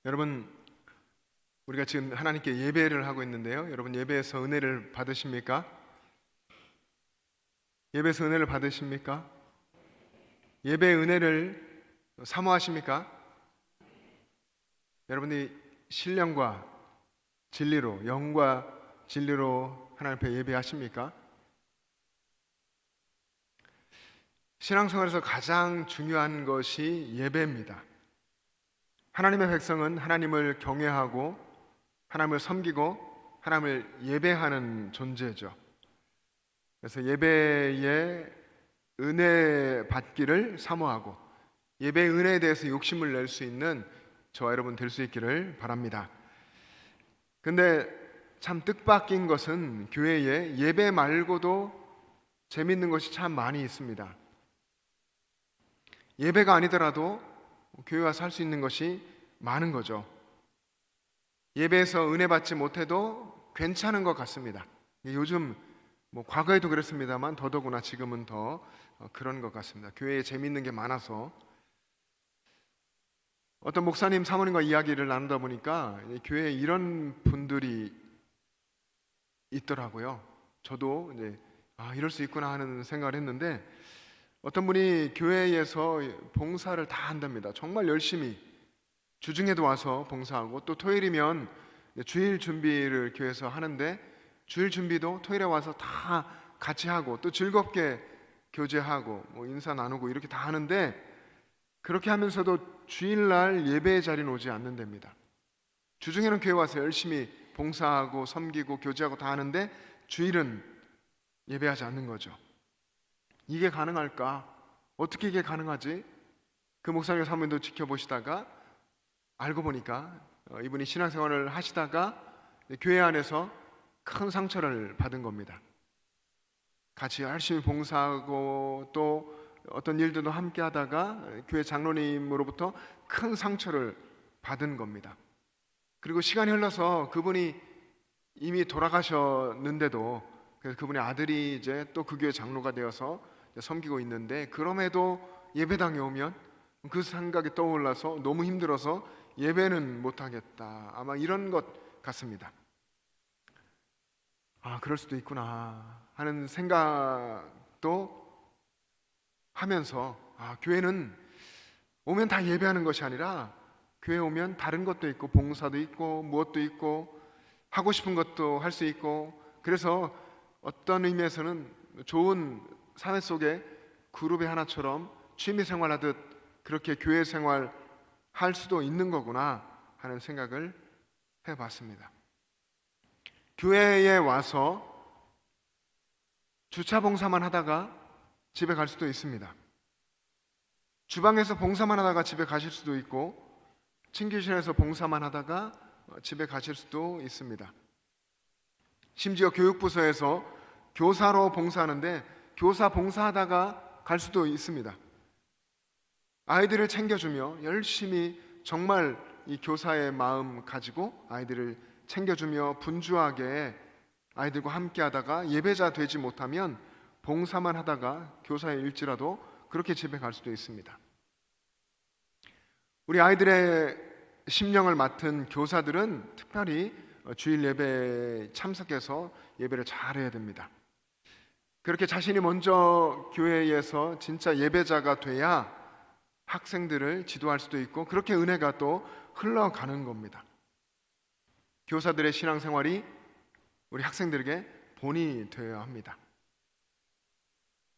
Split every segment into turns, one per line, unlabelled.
여러분, 우리가 지금 하나님께 예배를 하고 있는데요. 여러분, 예배에서 은혜를 받으십니까? 예배에서 은혜를 받으십니까? 예배의 은혜를 사모하십니까? 여러분이 신령과 진리로, 영과 진리로 하나님 앞에 예배하십니까? 신앙생활에서 가장 중요한 것이 예배입니다. 하나님의 백성은 하나님을 경외하고 하나님을 섬기고 하나님을 예배하는 존재죠. 그래서 예배에 은혜 받기를 사모하고 예배의 은혜에 대해서 욕심을 낼 수 있는 저와 여러분 될 수 있기를 바랍니다. 근데 참 뜻밖인 것은 교회에 예배 말고도 재밌는 것이 참 많이 있습니다. 예배가 아니더라도 교회 와서 할 수 있는 것이 많은 거죠. 예배에서 은혜 받지 못해도 괜찮은 것 같습니다. 요즘 과거에도 그랬습니다만 더더구나 지금은 더 그런 것 같습니다. 교회에 재미있는 게 많아서 어떤 목사님 사모님과 이야기를 나누다 보니까 교회에 이런 분들이 있더라고요. 저도 이제 이럴 수 있구나 하는 생각을 했는데 어떤 분이 교회에서 봉사를 다 한답니다. 정말 열심히 주중에도 와서 봉사하고 또 토요일이면 주일 준비를 교회에서 하는데 주일 준비도 토요일에 와서 다 같이 하고 또 즐겁게 교제하고 인사 나누고 이렇게 다 하는데 그렇게 하면서도 주일날 예배의 자리는 오지 않는답니다. 주중에는 교회 와서 열심히 봉사하고 섬기고 교제하고 다 하는데 주일은 예배하지 않는 거죠. 이게 가능할까? 어떻게 이게 가능하지? 그 목사님 사모님도 지켜보시다가 알고 보니까 이분이 신앙생활을 하시다가 교회 안에서 큰 상처를 받은 겁니다. 같이 열심히 봉사하고 또 어떤 일들도 함께 하다가 교회 장로님으로부터 큰 상처를 받은 겁니다. 그리고 시간이 흘러서 그분이 이미 돌아가셨는데도 그래서 그분의 아들이 이제 또 그 교회 장로가 되어서 섬기고 있는데 그럼에도 예배당에 오면 그 생각이 떠올라서 너무 힘들어서 예배는 못하겠다. 아마 이런 것 같습니다. 그럴 수도 있구나 하는 생각도 하면서 교회는 오면 다 예배하는 것이 아니라 교회 오면 다른 것도 있고 봉사도 있고 무엇도 있고 하고 싶은 것도 할 수 있고 그래서 어떤 의미에서는 좋은 사회 속의 그룹의 하나처럼 취미생활 하듯 그렇게 교회 생활 할 수도 있는 거구나 하는 생각을 해봤습니다. 교회에 와서 주차 봉사만 하다가 집에 갈 수도 있습니다. 주방에서 봉사만 하다가 집에 가실 수도 있고 친교실에서 봉사만 하다가 집에 가실 수도 있습니다. 심지어 교육부서에서 교사로 봉사하는데 교사 봉사하다가 갈 수도 있습니다. 아이들을 챙겨주며 열심히 정말 이 교사의 마음 가지고 아이들을 챙겨주며 분주하게 아이들과 함께 하다가 예배자 되지 못하면 봉사만 하다가 교사의 일지라도 그렇게 집에 갈 수도 있습니다. 우리 아이들의 심령을 맡은 교사들은 특별히 주일 예배에 참석해서 예배를 잘 해야 됩니다. 그렇게 자신이 먼저 교회에서 진짜 예배자가 돼야 학생들을 지도할 수도 있고 그렇게 은혜가 또 흘러가는 겁니다. 교사들의 신앙생활이 우리 학생들에게 본이 되어야 합니다.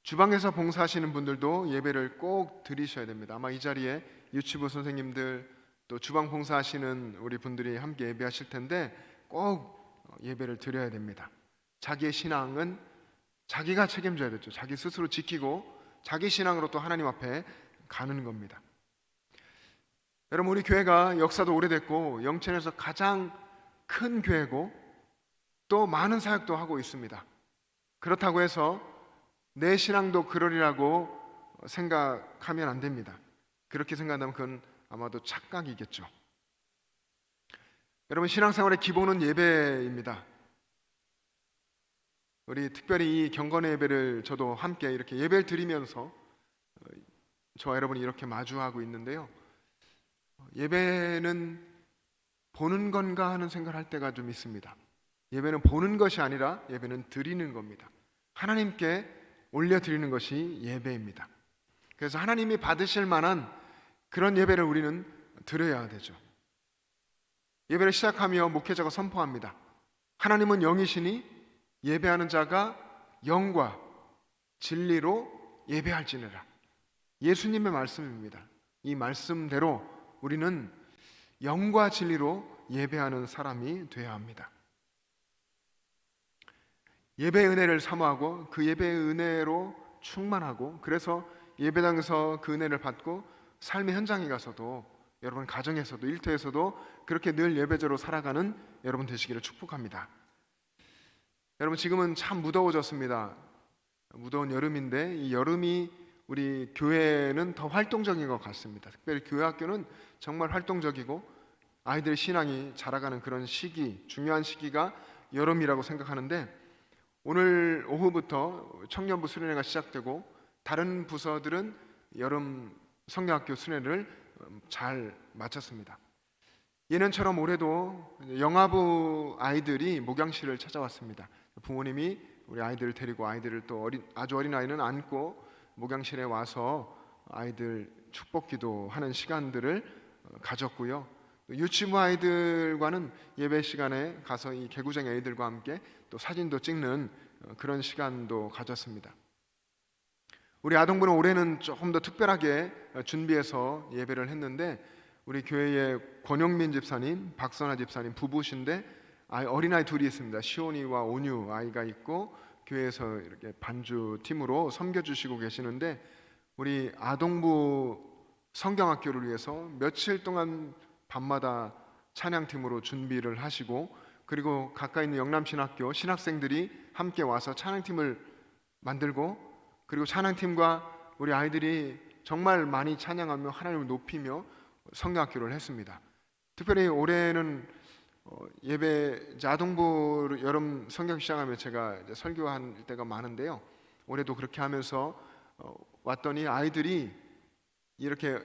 주방에서 봉사하시는 분들도 예배를 꼭 드리셔야 됩니다. 아마 이 자리에 유치부 선생님들 또 주방 봉사하시는 우리 분들이 함께 예배하실 텐데 꼭 예배를 드려야 됩니다. 자기의 신앙은 자기가 책임져야 되죠. 자기 스스로 지키고 자기 신앙으로 또 하나님 앞에 가는 겁니다. 여러분 우리 교회가 역사도 오래됐고 영천에서 가장 큰 교회고 또 많은 사역도 하고 있습니다. 그렇다고 해서 내 신앙도 그러리라고 생각하면 안 됩니다. 그렇게 생각하면 그건 아마도 착각이겠죠. 여러분 신앙생활의 기본은 예배입니다. 우리 특별히 이 경건의 예배를 저도 함께 이렇게 예배를 드리면서 저와 여러분이 이렇게 마주하고 있는데요. 예배는 보는 건가 하는 생각을 할 때가 좀 있습니다. 예배는 보는 것이 아니라 예배는 드리는 겁니다. 하나님께 올려드리는 것이 예배입니다. 그래서 하나님이 받으실 만한 그런 예배를 우리는 드려야 되죠. 예배를 시작하며 목회자가 선포합니다. 하나님은 영이시니 예배하는 자가 영과 진리로 예배할지니라. 예수님의 말씀입니다. 이 말씀대로 우리는 영과 진리로 예배하는 사람이 되어야 합니다. 예배의 은혜를 사모하고 그 예배의 은혜로 충만하고, 그래서 예배당에서 그 은혜를 받고 삶의 현장에 가서도, 여러분 가정에서도 일터에서도 그렇게 늘 예배자로 살아가는 여러분 되시기를 축복합니다. 여러분, 지금은 참 무더워졌습니다. 무더운 여름인데 이 여름이 우리 교회는 더 활동적인 것 같습니다. 특별히 교회 학교는 정말 활동적이고 아이들의 신앙이 자라가는 그런 시기, 중요한 시기가 여름이라고 생각하는데, 오늘 오후부터 청년부 수련회가 시작되고 다른 부서들은 여름 성경학교 수련회를 잘 마쳤습니다. 예년처럼 올해도 영아부 아이들이 목양실을 찾아왔습니다. 부모님이 우리 아이들을 데리고, 아이들을 또 아주 어린 아이는 안고 목양실에 와서 아이들 축복기도 하는 시간들을 가졌고요. 유치부 아이들과는 예배 시간에 가서 이 개구쟁이 아이들과 함께 또 사진도 찍는 그런 시간도 가졌습니다. 우리 아동부는 올해는 조금 더 특별하게 준비해서 예배를 했는데, 우리 교회의 권영민 집사님, 박선아 집사님 부부신데 어린아이 둘이 있습니다. 시온이와 온유 아이가 있고 교회에서 이렇게 반주 팀으로 섬겨주시고 계시는데, 우리 아동부 성경학교를 위해서 며칠 동안 밤마다 찬양팀으로 준비를 하시고, 그리고 가까이 있는 영남신학교 신학생들이 함께 와서 찬양팀을 만들고, 그리고 찬양팀과 우리 아이들이 정말 많이 찬양하며 하나님을 높이며 성경학교를 했습니다. 특별히 올해는 예배 아동부 여름 성경 시작하면 제가 설교할 때가 많은데요. 올해도 그렇게 하면서 왔더니 아이들이 이렇게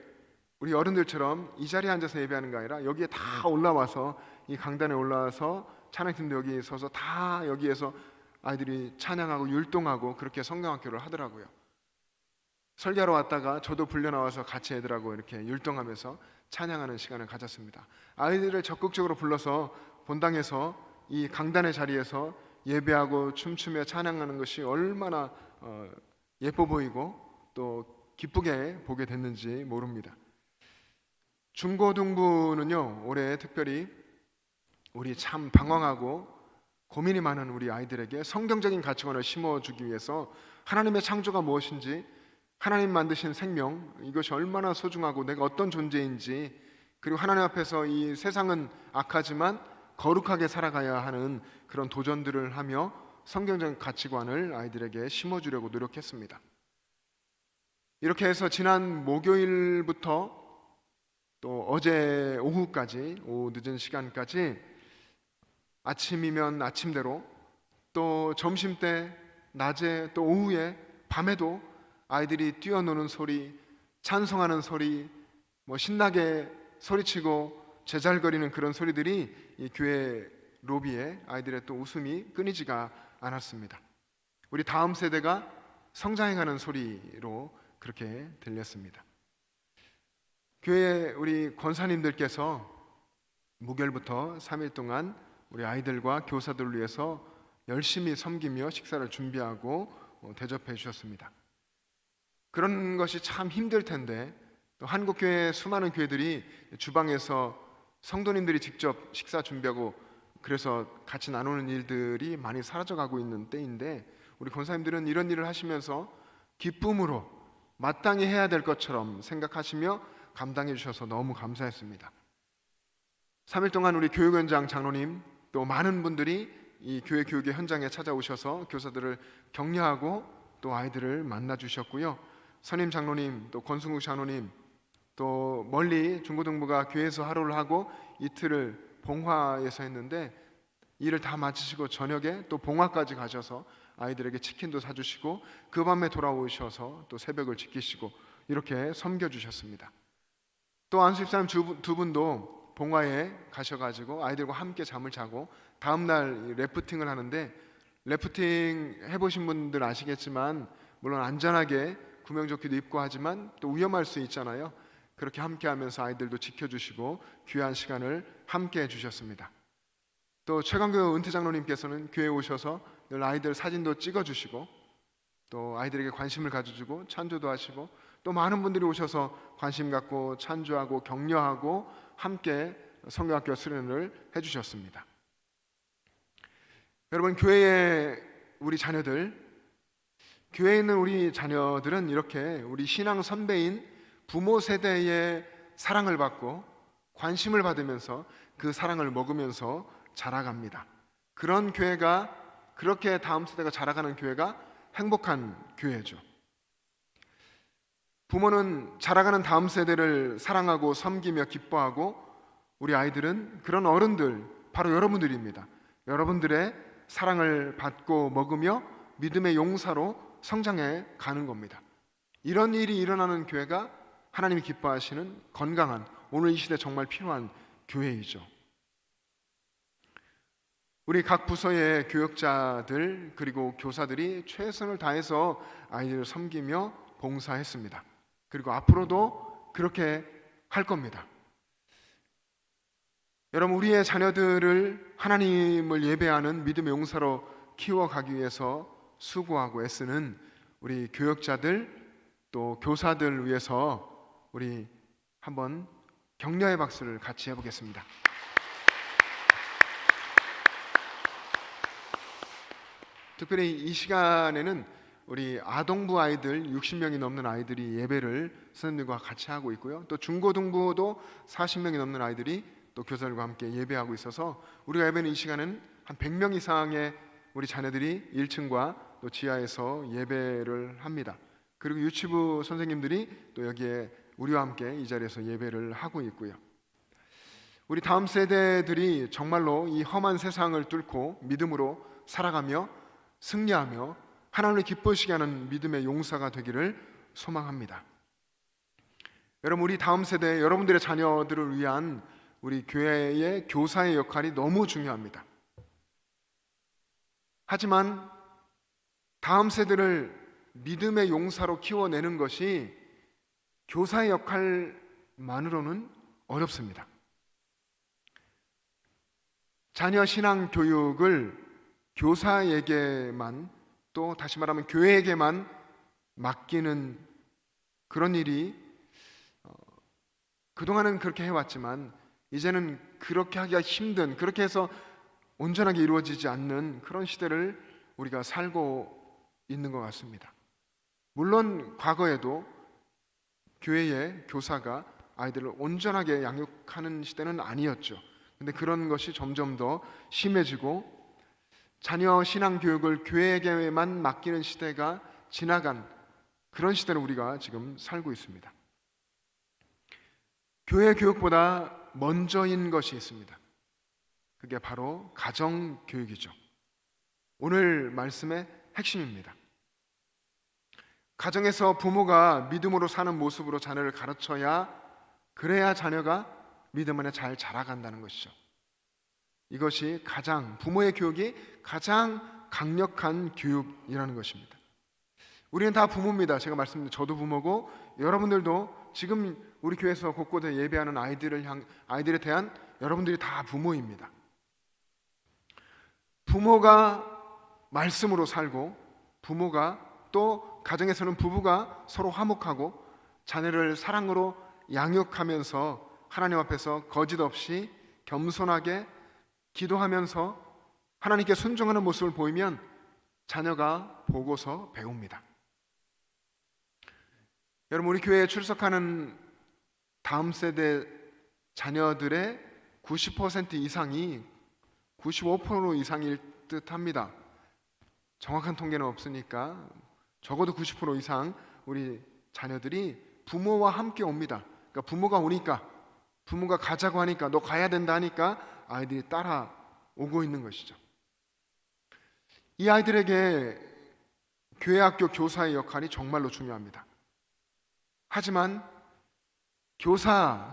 우리 어른들처럼 이 자리에 앉아서 예배하는 게 아니라 여기에 다 올라와서, 이 강단에 올라와서 찬양팀도 여기 서서 다 여기에서 아이들이 찬양하고 율동하고 그렇게 성경학교를 하더라고요. 설교하러 왔다가 저도 불려 나와서 같이 애들하고 이렇게 율동하면서 찬양하는 시간을 가졌습니다. 아이들을 적극적으로 불러서 본당에서 이 강단의 자리에서 예배하고 춤추며 찬양하는 것이 얼마나 예뻐 보이고 또 기쁘게 보게 됐는지 모릅니다. 중고등부는요, 올해 특별히 우리 참 방황하고 고민이 많은 우리 아이들에게 성경적인 가치관을 심어주기 위해서 하나님의 창조가 무엇인지, 하나님 만드신 생명, 이것이 얼마나 소중하고 내가 어떤 존재인지, 그리고 하나님 앞에서 이 세상은 악하지만 거룩하게 살아가야 하는 그런 도전들을 하며 성경적인 가치관을 아이들에게 심어주려고 노력했습니다. 이렇게 해서 지난 목요일부터 또 어제 오후까지, 오후 늦은 시간까지 아침이면 아침대로, 또 점심때, 낮에, 또 오후에, 밤에도 아이들이 뛰어노는 소리, 찬송하는 소리, 신나게 소리치고 제잘거리는 그런 소리들이 이 교회 로비에 아이들의 또 웃음이 끊이지가 않았습니다. 우리 다음 세대가 성장해가는 소리로 그렇게 들렸습니다. 교회 우리 권사님들께서 목요일부터 3일 동안 우리 아이들과 교사들을 위해서 열심히 섬기며 식사를 준비하고 대접해 주셨습니다. 그런 것이 참 힘들 텐데, 또 한국교회 수많은 교회들이 주방에서 성도님들이 직접 식사 준비하고 그래서 같이 나누는 일들이 많이 사라져가고 있는 때인데, 우리 권사님들은 이런 일을 하시면서 기쁨으로 마땅히 해야 될 것처럼 생각하시며 감당해 주셔서 너무 감사했습니다. 3일 동안 우리 교육원장 장로님, 또 많은 분들이 이 교회 교육의 현장에 찾아오셔서 교사들을 격려하고 또 아이들을 만나 주셨고요. 선임 장로님, 또 권승국 장로님, 또 멀리 중고등부가 교회에서 하루를 하고 이틀을 봉화에서 했는데, 일을 다 마치시고 저녁에 또 봉화까지 가셔서 아이들에게 치킨도 사주시고 그 밤에 돌아오셔서 또 새벽을 지키시고 이렇게 섬겨주셨습니다. 또 안수 집사님 두 분도 봉화에 가셔가지고 아이들과 함께 잠을 자고 다음날 래프팅을 하는데, 래프팅 해보신 분들 아시겠지만 물론 안전하게 구명조끼도 입고 하지만 또 위험할 수 있잖아요. 그렇게 함께 하면서 아이들도 지켜주시고 귀한 시간을 함께 해주셨습니다. 또 최강교 은퇴장로님께서는 교회에 오셔서 늘 아이들 사진도 찍어주시고 또 아이들에게 관심을 가져주고 찬조도 하시고, 또 많은 분들이 오셔서 관심 갖고 찬조하고 격려하고 함께 성경학교 수련을 해주셨습니다. 여러분, 교회에 우리 자녀들, 교회에 있는 우리 자녀들은 이렇게 우리 신앙 선배인 부모 세대의 사랑을 받고 관심을 받으면서 그 사랑을 먹으면서 자라갑니다. 그런 교회가, 그렇게 다음 세대가 자라가는 교회가 행복한 교회죠. 부모는 자라가는 다음 세대를 사랑하고 섬기며 기뻐하고, 우리 아이들은 그런 어른들, 바로 여러분들입니다. 여러분들의 사랑을 받고 먹으며 믿음의 용사로 성장해 가는 겁니다. 이런 일이 일어나는 교회가 하나님이 기뻐하시는 건강한, 오늘 이 시대 정말 필요한 교회이죠. 우리 각 부서의 교역자들 그리고 교사들이 최선을 다해서 아이들을 섬기며 봉사했습니다. 그리고 앞으로도 그렇게 할 겁니다. 여러분, 우리의 자녀들을 하나님을 예배하는 믿음의 용사로 키워가기 위해서 수고하고 애쓰는 우리 교역자들 또 교사들 위해서 우리 한번 격려의 박수를 같이 해보겠습니다. 특별히 이 시간에는 우리 아동부 아이들 60명이 넘는 아이들이 예배를 선생님들과 같이 하고 있고요. 또 중고등부도 40명이 넘는 아이들이 또 교사들과 함께 예배하고 있어서 우리가 예배는 이 시간은 한 100명 이상의 우리 자녀들이 1층과 또 지하에서 예배를 합니다. 그리고 유치부 선생님들이 또 여기에 우리와 함께 이 자리에서 예배를 하고 있고요. 우리 다음 세대들이 정말로 이 험한 세상을 뚫고 믿음으로 살아가며 승리하며 하나님을 기쁘시게 하는 믿음의 용사가 되기를 소망합니다. 여러분, 우리 다음 세대, 여러분들의 자녀들을 위한 우리 교회의 교사의 역할이 너무 중요합니다. 하지만 다음 세대를 믿음의 용사로 키워내는 것이 교사의 역할만으로는 어렵습니다. 자녀 신앙 교육을 교사에게만, 또 다시 말하면 교회에게만 맡기는 그런 일이 그동안은 그렇게 해왔지만 이제는 그렇게 하기가 힘든, 그렇게 해서 온전하게 이루어지지 않는 그런 시대를 우리가 살고 있는 것 같습니다. 물론 과거에도 교회의 교사가 아이들을 온전하게 양육하는 시대는 아니었죠. 근데 그런 것이 점점 더 심해지고 자녀 신앙 교육을 교회에게만 맡기는 시대가 지나간 그런 시대를 우리가 지금 살고 있습니다. 교회 교육보다 먼저인 것이 있습니다. 그게 바로 가정 교육이죠. 오늘 말씀의 핵심입니다. 가정에서 부모가 믿음으로 사는 모습으로 자녀를 가르쳐야, 그래야 자녀가 믿음 안에 잘 자라간다는 것이죠. 이것이 부모의 교육이 가장 강력한 교육이라는 것입니다. 우리는 다 부모입니다. 제가 말씀드린 저도 부모고 여러분들도 지금 우리 교회에서 곳곳에 예배하는 아이들에 대한 여러분들이 다 부모입니다. 부모가 말씀으로 살고, 부모가 또 가정에서는 부부가 서로 화목하고 자녀를 사랑으로 양육하면서 하나님 앞에서 거짓 없이 겸손하게 기도하면서 하나님께 순종하는 모습을 보이면 자녀가 보고서 배웁니다. 여러분, 우리 교회에 출석하는 다음 세대 자녀들의 90% 이상이 95% 이상일 듯 합니다. 정확한 통계는 없으니까 적어도 90% 이상 우리 자녀들이 부모와 함께 옵니다. 그러니까 부모가 오니까, 부모가 가자고 하니까, 너 가야 된다 하니까 아이들이 따라오고 있는 것이죠. 이 아이들에게 교회 학교 교사의 역할이 정말로 중요합니다. 하지만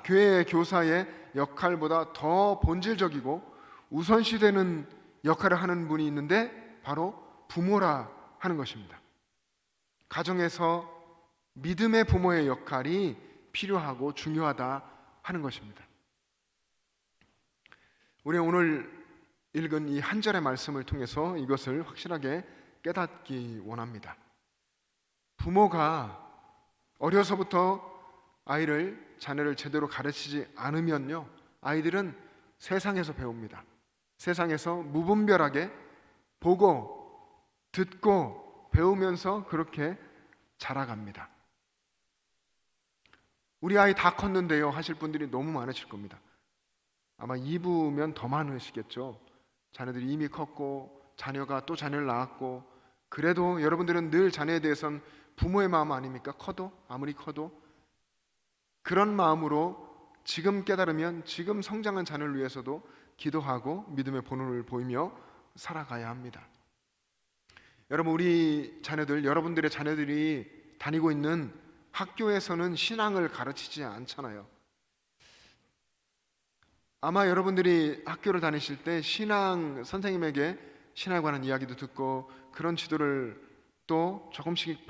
교회의 교사의 역할보다 더 본질적이고 우선시되는 역할을 하는 분이 있는데 바로 부모라 하는 것입니다. 가정에서 믿음의 부모의 역할이 필요하고 중요하다 하는 것입니다. 우리 오늘 읽은 이 한 절의 말씀을 통해서 이것을 확실하게 깨닫기 원합니다. 부모가 어려서부터 자녀를 제대로 가르치지 않으면요, 아이들은 세상에서 배웁니다. 세상에서 무분별하게 보고 듣고 배우면서 그렇게 자라갑니다. 우리 아이 다 컸는데요 하실 분들이 너무 많으실 겁니다. 아마 2부면 더 많으시겠죠. 자녀들이 이미 컸고 자녀가 또 자녀를 낳았고, 그래도 여러분들은 늘 자녀에 대해서는 부모의 마음 아닙니까? 아무리 커도 그런 마음으로 지금 깨달으면 지금 성장한 자녀를 위해서도 기도하고 믿음의 본분을 보이며 살아가야 합니다. 여러분, 여러분들의 자녀들이 다니고 있는 학교에서는 신앙을 가르치지 않잖아요. 아마 여러분들이 학교를 다니실 때 선생님에게 신앙에 관한 이야기도 듣고 그런 지도를 또 조금씩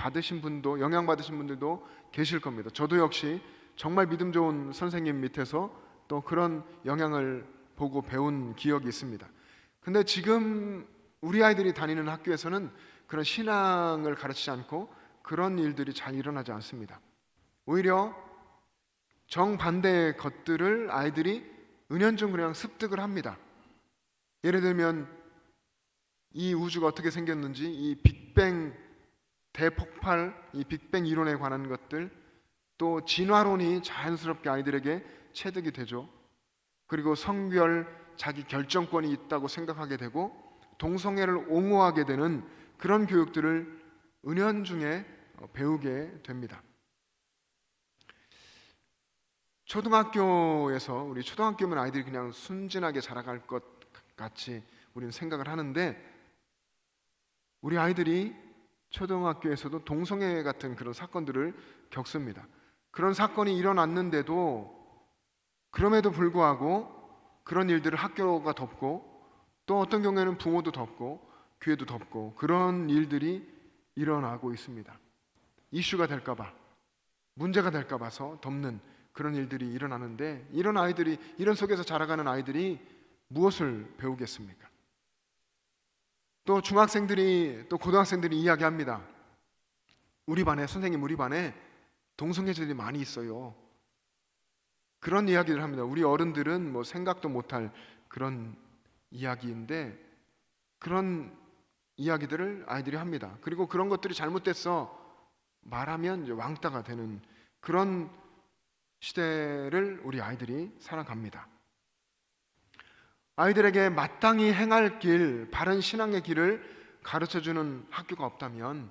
영향 받으신 분들도 계실 겁니다. 저도 역시 정말 믿음 좋은 선생님 밑에서 또 그런 영향을 보고 배운 기억이 있습니다. 근데 지금 우리 아이들이 다니는 학교에서는 그런 신앙을 가르치지 않고 그런 일들이 잘 일어나지 않습니다. 오히려 정반대의 것들을 아이들이 은연중 그냥 습득을 합니다. 예를 들면 이 우주가 어떻게 생겼는지, 이 빅뱅 대폭발, 이 빅뱅 이론에 관한 것들, 또 진화론이 자연스럽게 아이들에게 체득이 되죠. 그리고 성별, 자기 결정권이 있다고 생각하게 되고 동성애를 옹호하게 되는 그런 교육들을 은연중에 배우게 됩니다. 우리 초등학교면 아이들이 그냥 순진하게 자라갈 것 같이 우리는 생각을 하는데, 우리 아이들이 초등학교에서도 동성애 같은 그런 사건들을 겪습니다. 그런 사건이 일어났는데도 그럼에도 불구하고 그런 일들을 학교가 덮고, 또 어떤 경우에는 부모도 덮고 교회도 덮고, 그런 일들이 일어나고 있습니다. 이슈가 될까 봐, 문제가 될까 봐서 덮는 그런 일들이 일어나는데, 이런 속에서 자라가는 아이들이 무엇을 배우겠습니까? 또 중학생들이 또 고등학생들이 이야기합니다. 우리 반에 동성애자들이 많이 있어요. 그런 이야기를 합니다. 우리 어른들은 생각도 못할 그런 이야기인데 그런 이야기들을 아이들이 합니다. 그리고 그런 것들이 잘못됐어 말하면 이제 왕따가 되는 그런 시대를 우리 아이들이 살아갑니다. 아이들에게 마땅히 행할 길, 바른 신앙의 길을 가르쳐주는 학교가 없다면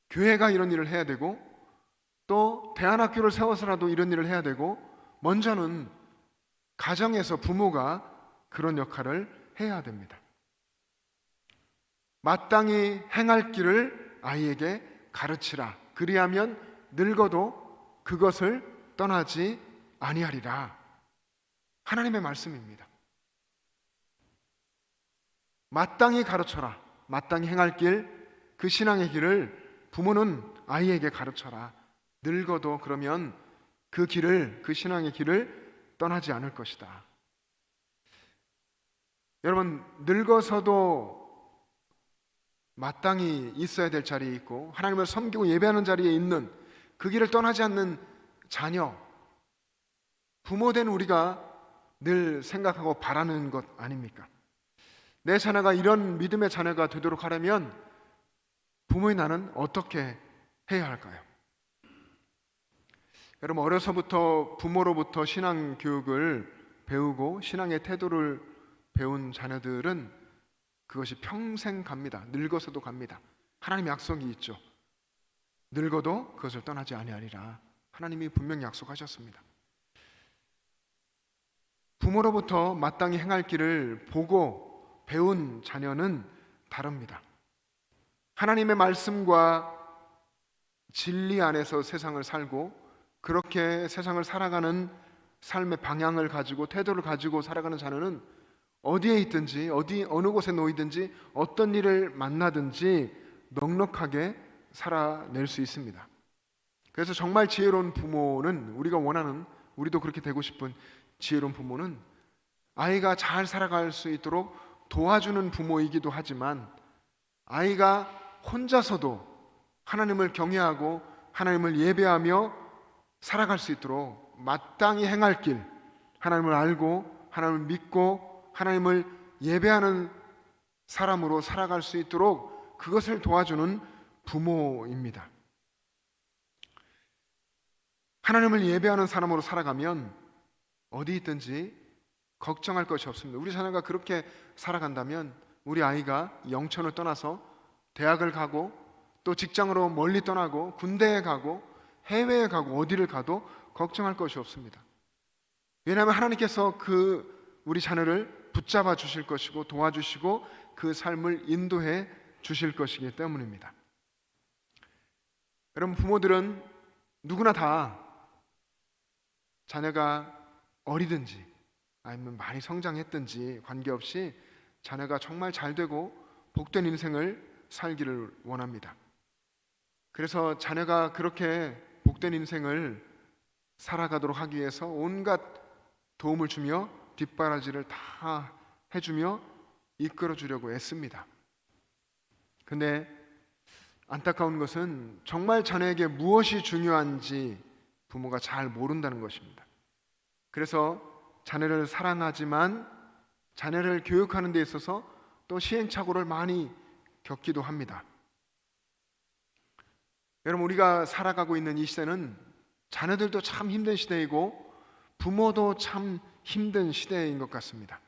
교회가 이런 일을 해야 되고, 또 대안학교를 세워서라도 이런 일을 해야 되고, 먼저는 가정에서 부모가 그런 역할을 해야 됩니다. 마땅히 행할 길을 아이에게 가르치라. 그리하면 늙어도 그것을 떠나지 아니하리라. 하나님의 말씀입니다. 마땅히 가르쳐라. 마땅히 행할 길, 그 신앙의 길을 부모는 아이에게 가르쳐라. 늙어도 그러면 그 신앙의 길을 떠나지 않을 것이다. 여러분, 늙어서도 마땅히 있어야 될 자리에 있고 하나님을 섬기고 예배하는 자리에 있는 그 길을 떠나지 않는 자녀, 부모된 우리가 늘 생각하고 바라는 것 아닙니까? 내 자녀가 이런 믿음의 자녀가 되도록 하려면 부모인 나는 어떻게 해야 할까요? 여러분, 어려서부터 부모로부터 신앙 교육을 배우고 신앙의 태도를 배운 자녀들은 그것이 평생 갑니다. 늙어서도 갑니다. 하나님 약속이 있죠. 늙어도 그것을 떠나지 아니하리라. 하나님이 분명히 약속하셨습니다. 부모로부터 마땅히 행할 길을 보고 배운 자녀는 다릅니다. 하나님의 말씀과 진리 안에서 세상을 살고 그렇게 세상을 살아가는 삶의 방향을 가지고 태도를 가지고 살아가는 자녀는 어디에 있든지 어느 곳에 놓이든지 어떤 일을 만나든지 넉넉하게 살아낼 수 있습니다. 그래서 정말 지혜로운 부모는 우리가 원하는, 우리도 그렇게 되고 싶은 지혜로운 부모는 아이가 잘 살아갈 수 있도록 도와주는 부모이기도 하지만 아이가 혼자서도 하나님을 경외하고 하나님을 예배하며 살아갈 수 있도록 마땅히 행할 길, 하나님을 알고 하나님을 믿고 하나님을 예배하는 사람으로 살아갈 수 있도록 그것을 도와주는 부모입니다. 하나님을 예배하는 사람으로 살아가면 어디 있든지 걱정할 것이 없습니다. 우리 자녀가 그렇게 살아간다면 우리 아이가 영천을 떠나서 대학을 가고 또 직장으로 멀리 떠나고 군대에 가고 해외에 가고 어디를 가도 걱정할 것이 없습니다. 왜냐하면 하나님께서 우리 자녀를 붙잡아 주실 것이고 도와주시고 그 삶을 인도해 주실 것이기 때문입니다. 여러분, 부모들은 누구나 다 자녀가 어리든지 아니면 많이 성장했든지 관계없이 자녀가 정말 잘 되고 복된 인생을 살기를 원합니다. 그래서 자녀가 그렇게 복된 인생을 살아가도록 하기 위해서 온갖 도움을 주며 뒷바라지를 다 해주며 이끌어 주려고 애씁니다. 근데 안타까운 것은 정말 자녀에게 무엇이 중요한지 부모가 잘 모른다는 것입니다. 그래서 자녀를 사랑하지만 자녀를 교육하는 데 있어서 또 시행착오를 많이 겪기도 합니다. 여러분, 우리가 살아가고 있는 이 시대는 자녀들도 참 힘든 시대이고 부모도 참 힘든 시대인 것 같습니다.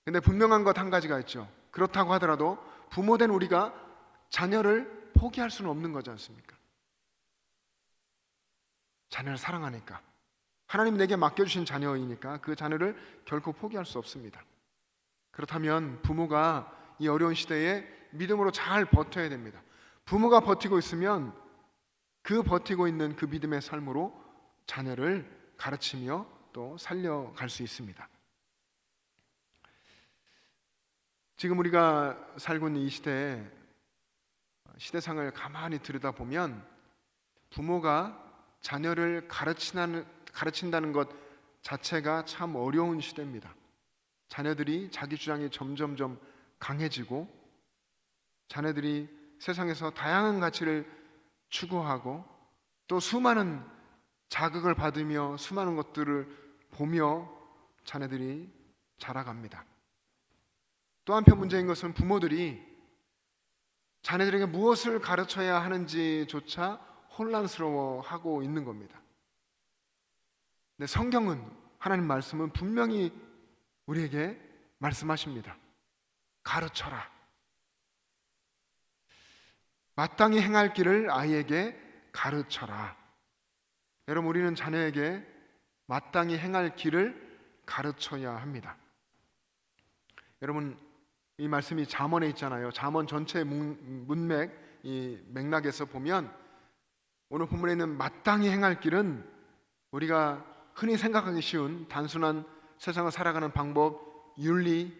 근데 분명한 것 한 가지가 있죠. 그렇다고 하더라도 부모된 우리가 자녀를 포기할 수는 없는 거지 않습니까? 자녀를 사랑하니까, 하나님 내게 맡겨주신 자녀이니까 그 자녀를 결코 포기할 수 없습니다. 그렇다면 부모가 이 어려운 시대에 믿음으로 잘 버텨야 됩니다. 부모가 버티고 있으면 그 버티고 있는 그 믿음의 삶으로 자녀를 가르치며 또 살려갈 수 있습니다. 지금 우리가 살고 있는 이 시대에 시대상을 가만히 들여다보면 부모가 자녀를 가르친다는 것 자체가 참 어려운 시대입니다. 자녀들이 자기 주장이 점점점 강해지고 자녀들이 세상에서 다양한 가치를 추구하고 또 수많은 자극을 받으며 수많은 것들을 보며 자녀들이 자라갑니다. 또 한편 문제인 것은 부모들이 자녀들에게 무엇을 가르쳐야 하는지조차 혼란스러워하고 있는 겁니다. 근데 성경은, 하나님 말씀은 분명히 우리에게 말씀하십니다. 가르쳐라. 마땅히 행할 길을 아이에게 가르쳐라. 여러분, 우리는 자녀에게 마땅히 행할 길을 가르쳐야 합니다. 여러분, 이 말씀이 잠언에 있잖아요. 잠언 전체 문맥, 이 맥락에서 보면 오늘 본문에 있는 마땅히 행할 길은 우리가 흔히 생각하기 쉬운 단순한 세상을 살아가는 방법, 윤리,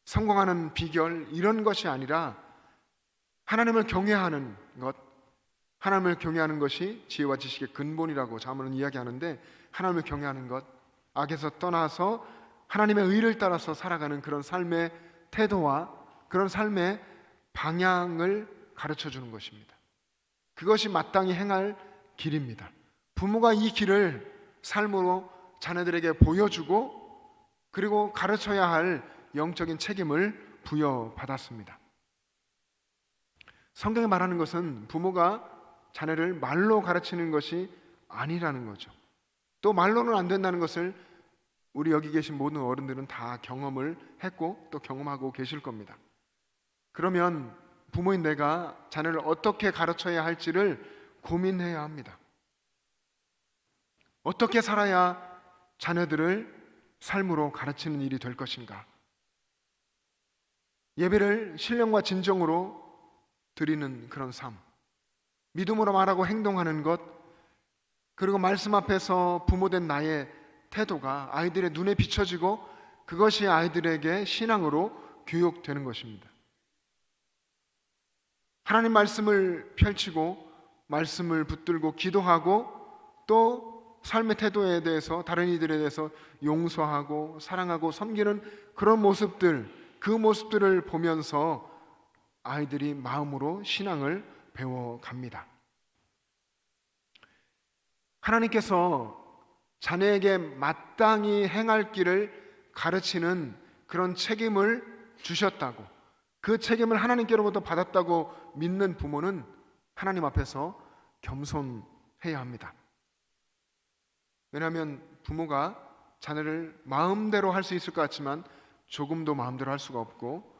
성공하는 비결 이런 것이 아니라 하나님을 경외하는 것, 하나님을 경외하는 것이 지혜와 지식의 근본이라고 잠언은 이야기하는데, 하나님을 경외하는 것, 악에서 떠나서 하나님의 의를 따라서 살아가는 그런 삶의 태도와 그런 삶의 방향을 가르쳐 주는 것입니다. 그것이 마땅히 행할 길입니다. 부모가 이 길을 삶으로 자녀들에게 보여주고 그리고 가르쳐야 할 영적인 책임을 부여받았습니다. 성경이 말하는 것은 부모가 자녀를 말로 가르치는 것이 아니라는 거죠. 또 말로는 안 된다는 것을 우리 여기 계신 모든 어른들은 다 경험을 했고 또 경험하고 계실 겁니다. 그러면 부모인 내가 자녀를 어떻게 가르쳐야 할지를 고민해야 합니다. 어떻게 살아야 자녀들을 삶으로 가르치는 일이 될 것인가? 예배를 신령과 진정으로 드리는 그런 삶, 믿음으로 말하고 행동하는 것, 그리고 말씀 앞에서 부모된 나의 태도가 아이들의 눈에 비춰지고 그것이 아이들에게 신앙으로 교육되는 것입니다. 하나님 말씀을 펼치고 말씀을 붙들고 기도하고 또 삶의 태도에 대해서 다른 이들에 대해서 용서하고 사랑하고 섬기는 그런 모습들, 그 모습들을 보면서 아이들이 마음으로 신앙을 배워갑니다. 하나님께서 자녀에게 마땅히 행할 길을 가르치는 그런 책임을 주셨다고, 그 책임을 하나님께로부터 받았다고 믿는 부모는 하나님 앞에서 겸손해야 합니다. 왜냐하면 부모가 자녀를 마음대로 할 수 있을 것 같지만 조금도 마음대로 할 수가 없고,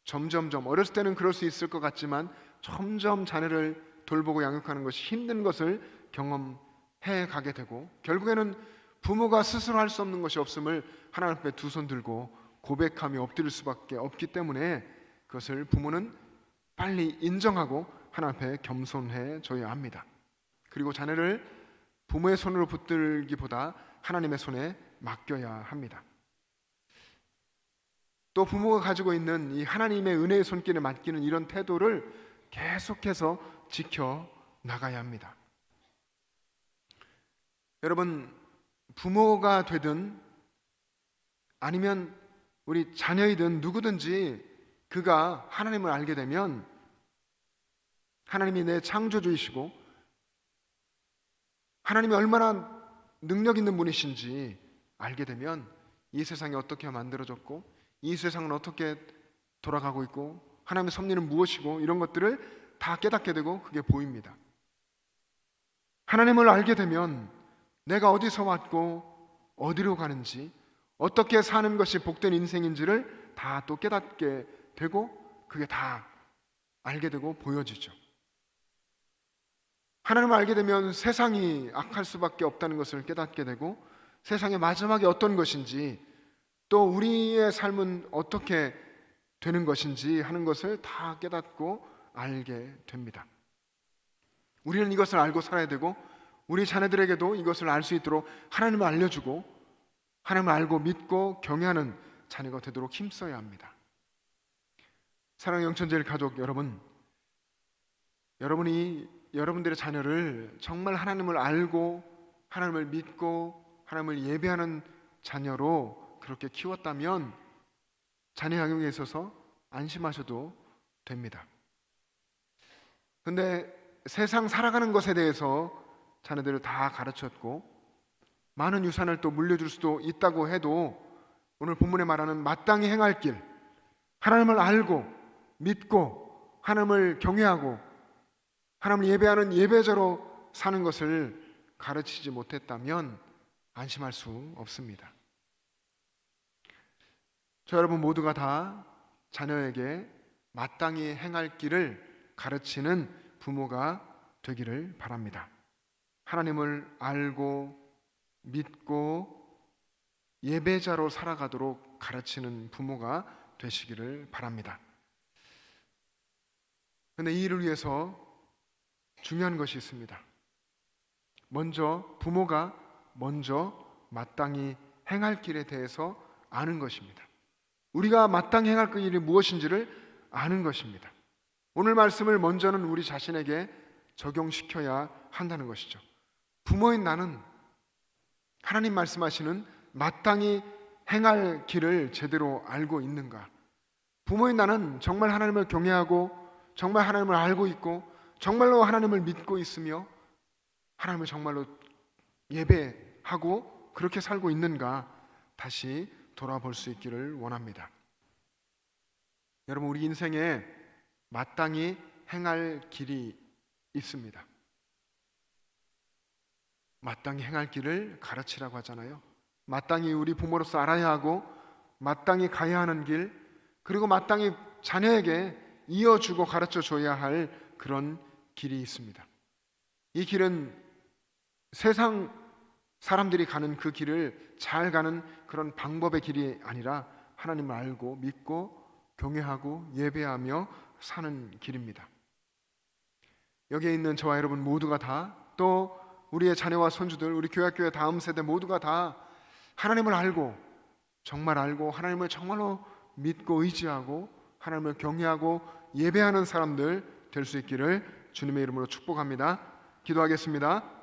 점점점 어렸을 때는 그럴 수 있을 것 같지만 점점 자녀를 돌보고 양육하는 것이 힘든 것을 경험해 가게 되고, 결국에는 부모가 스스로 할 수 없는 것이 없음을 하나님 앞에 두 손 들고 고백하며 엎드릴 수밖에 없기 때문에 그것을 부모는 빨리 인정하고 하나님 앞에 겸손해 줘야 합니다. 그리고 자녀를 부모의 손으로 붙들기보다 하나님의 손에 맡겨야 합니다. 또 부모가 가지고 있는 이 하나님의 은혜의 손길에 맡기는 이런 태도를 계속해서 지켜 나가야 합니다. 여러분, 부모가 되든 아니면 우리 자녀이든 누구든지 그가 하나님을 알게 되면, 하나님이 내 창조주이시고 하나님이 얼마나 능력 있는 분이신지 알게 되면 이 세상이 어떻게 만들어졌고 이 세상은 어떻게 돌아가고 있고 하나님의 섭리는 무엇이고 이런 것들을 다 깨닫게 되고 그게 보입니다. 하나님을 알게 되면 내가 어디서 왔고 어디로 가는지, 어떻게 사는 것이 복된 인생인지를 다 또 깨닫게 되고 그게 다 알게 되고 보여지죠. 하나님을 알게 되면 세상이 악할 수밖에 없다는 것을 깨닫게 되고, 세상의 마지막이 어떤 것인지 또 우리의 삶은 어떻게 되는 것인지 하는 것을 다 깨닫고 알게 됩니다. 우리는 이것을 알고 살아야 되고 우리 자녀들에게도 이것을 알 수 있도록 하나님을 알려주고 하나님을 알고 믿고 경외하는 자녀가 되도록 힘써야 합니다. 사랑하는 영천제일 가족 여러분, 여러분이 여러분들의 자녀를 정말 하나님을 알고 하나님을 믿고 하나님을 예배하는 자녀로 그렇게 키웠다면 자녀 양육에 있어서 안심하셔도 됩니다. 그런데 세상 살아가는 것에 대해서 자녀들을 다 가르쳤고 많은 유산을 또 물려줄 수도 있다고 해도 오늘 본문에 말하는 마땅히 행할 길, 하나님을 알고 믿고 하나님을 경외하고 하나님을 예배하는 예배자로 사는 것을 가르치지 못했다면 안심할 수 없습니다. 저 여러분 모두가 다 자녀에게 마땅히 행할 길을 가르치는 부모가 되기를 바랍니다. 하나님을 알고 믿고 예배자로 살아가도록 가르치는 부모가 되시기를 바랍니다. 그런데 이 일을 위해서 중요한 것이 있습니다. 먼저 부모가 마땅히 행할 길에 대해서 아는 것입니다. 우리가 마땅히 행할 그 일이 무엇인지를 아는 것입니다. 오늘 말씀을 먼저는 우리 자신에게 적용시켜야 한다는 것이죠. 부모인 나는 하나님 말씀하시는 마땅히 행할 길을 제대로 알고 있는가? 부모인 나는 정말 하나님을 경외하고 정말 하나님을 알고 있고 정말로 하나님을 믿고 있으며 하나님을 정말로 예배하고 그렇게 살고 있는가? 다시 돌아볼 수 있기를 원합니다. 여러분, 우리 인생에 마땅히 행할 길이 있습니다. 마땅히 행할 길을 가르치라고 하잖아요. 마땅히 우리 부모로서 알아야 하고 마땅히 가야 하는 길, 그리고 마땅히 자녀에게 이어주고 가르쳐 줘야 할 그런 길이 있습니다. 이 길은 세상 사람들이 가는 그 길을 잘 가는 그런 방법의 길이 아니라 하나님을 알고 믿고 경외하고 예배하며 사는 길입니다. 여기에 있는 저와 여러분 모두가 다 또 우리의 자녀와 손주들, 우리 교회학교의 다음 세대 모두가 다 하나님을 알고, 정말 알고, 하나님을 정말로 믿고 의지하고 하나님을 경외하고 예배하는 사람들 될 수 있기를 주님의 이름으로 축복합니다. 기도하겠습니다.